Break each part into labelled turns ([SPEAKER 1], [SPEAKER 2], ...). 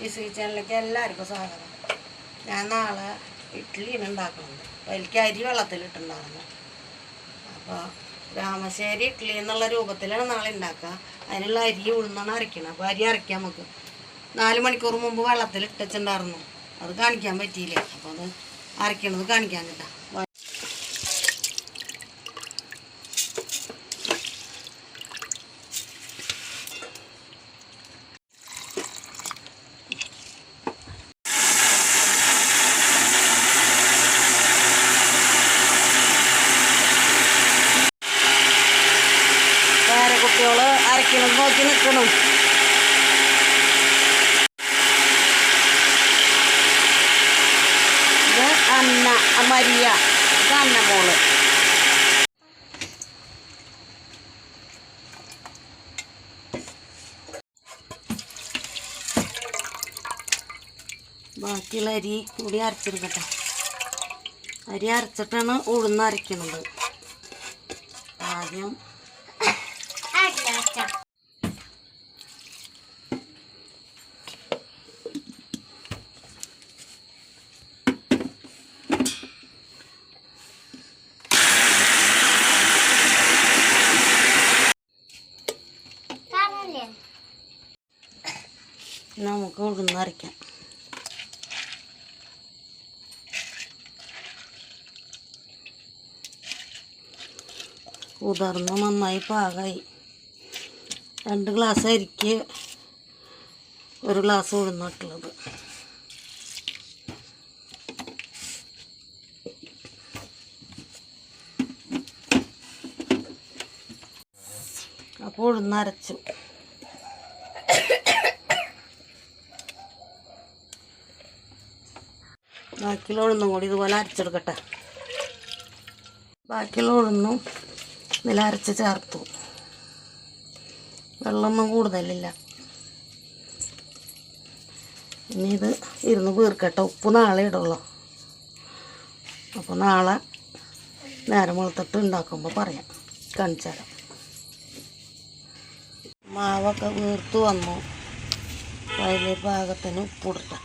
[SPEAKER 1] Easy കിച്ചണിലേക്ക് എല്ലാവർക്കും സ്വാഗതം. ഞാൻ നാളെ ഇഡ്ഡലിയാണ് ഉണ്ടാക്കുന്നത്. അപ്പോൾ എനിക്ക് അരി വെള്ളത്തിലിട്ടുണ്ടായിരുന്നു. അപ്പോൾ രാമശ്ശേരി ഇഡ്ഡലി എന്നുള്ള രൂപത്തിലാണ് നാളെ ഉണ്ടാക്കുക. അതിനുള്ള അരി ഉഴുന്നാണ് അരയ്ക്കണം. അപ്പോൾ അരി അരയ്ക്കാം. നമുക്ക് 4 മണിക്കൂർ മുമ്പ് വെള്ളത്തിലിട്ടുണ്ടായിരുന്നു. അത് കാണിക്കാൻ പറ്റിയില്ല. അപ്പോൾ അത് അരയ്ക്കണത് കാണിക്കാൻ കിട്ടാം. കുട്ടികൾ അരയ്ക്കണം നോക്കി നിൽക്കണം. ഇത് അന്ന മരിയ, ഇത് അന്ന മോള്. ബാക്കിയുള്ള അരി കൂടി അരച്ചെടുക്കട്ടെ. അരി അരച്ചിട്ടാണ് ഉഴുന്ന് അരയ്ക്കുന്നത്. ആദ്യം നമുക്ക് ഉഴുന്നരയ്ക്കാം. കുതിർന്ന് നന്നായി പാകമായി. 2 ഗ്ലാസ് അരിക്ക് 1 ഗ്ലാസ് ഉഴുന്നിട്ടുള്ളത്. അപ്പോൾ ഉഴുന്നരച്ചു. ബാക്കിയുള്ള ഉഴുന്നും കൂടി ഇതുപോലെ അരച്ചെടുക്കട്ടെ. ബാക്കിയുള്ള ഉഴുന്നും ഇതിൽ അരച്ച് ചേർത്തു. വെള്ളമൊന്നും കൂടുതലില്ല. ഇനി ഇത് ഇരുന്ന് വീർക്കട്ടെ. ഉപ്പ് നാളെ ഇടുള്ളൂ. അപ്പോൾ നാളെ നേരം വെളുത്തിട്ട് ഉണ്ടാക്കുമ്പോൾ പറയാം, കാണിച്ചു തരാം. മാവൊക്കെ വീർത്ത് വന്നു. അതിൽ പാകത്തിന് ഉപ്പിടട്ടെ.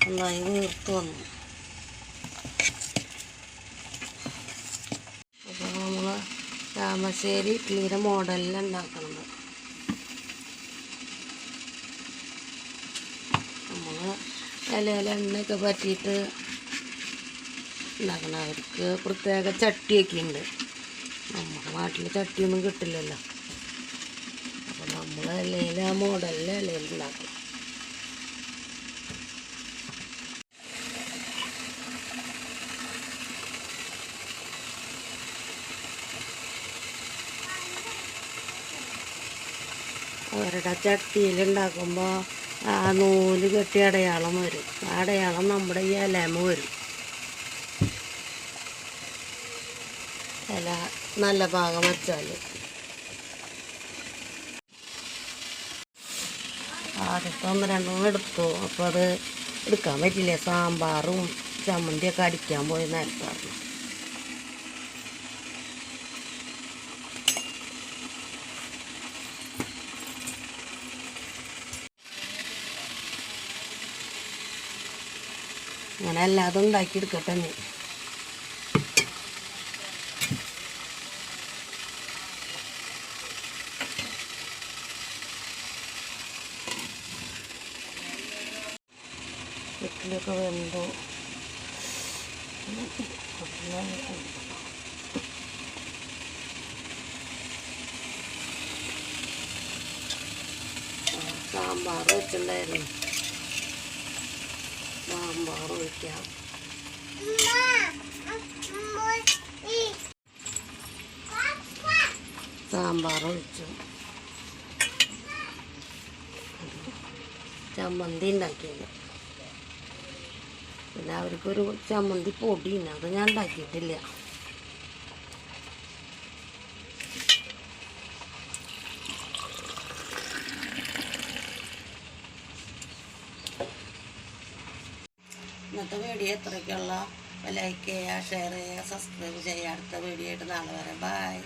[SPEAKER 1] നന്നായി വീർത്ത് വന്നു. അപ്പോൾ നമ്മൾ രാമശ്ശേരി ഇഡ്ഡലിയുടെ മോഡലിൽ ഉണ്ടാക്കുന്നത്. നമ്മൾ ഇലയിൽ എണ്ണയൊക്കെ പറ്റിയിട്ട് ഉണ്ടാക്കണവർക്ക് പ്രത്യേക ചട്ടിയൊക്കെ ഉണ്ട്. നമ്മുടെ നാട്ടിൽ ചട്ടിയൊന്നും കിട്ടില്ലല്ലോ. അപ്പോൾ നമ്മൾ ഇലയിൽ ആ മോഡലിൽ ഇലയിൽ ഉണ്ടാക്കണം. അവരുടെ ചട്ടിയിലുണ്ടാക്കുമ്പോൾ ആ നൂല് കെട്ടി അടയാളം വരും. ആ അടയാളം നമ്മുടെ ഈ ഇലമ വരും. ഇല നല്ല ഭാഗം വെച്ചാൽ ആദ്യത്തെ 1-2 എടുത്തു. അപ്പോൾ അത് എടുക്കാൻ പറ്റില്ല. സാമ്പാറും ചമ്മന്തിയൊക്കെ അടിക്കാൻ പോയി നേരത്തായിരുന്നു. അങ്ങനെ എല്ലാതും ഉണ്ടാക്കിയെടുക്കട്ടെ. ഇഡ്ഡലിയൊക്കെ വെന്തോ സാമ്പാർ വെച്ചിട്ടുണ്ടായിരുന്നു. സാമ്പാർ ഒഴിക്കാം. സാമ്പാർ ഒഴിച്ചു. ചമ്മന്തി ഉണ്ടാക്കിയത്. പിന്നെ അവർക്കൊരു ചമ്മന്തി പൊടിയുണ്ട്. അത് ഞാൻ ഉണ്ടാക്കിയിട്ടില്ല. ഇന്നത്തെ വീഡിയോ എത്രയ്ക്കുള്ള ലൈക്ക് ചെയ്യുക, ഷെയർ ചെയ്യുക, സബ്സ്ക്രൈബ് ചെയ്യുക. അടുത്ത വീഡിയോ ആയിട്ട് നാളെ വരെ. ബൈ.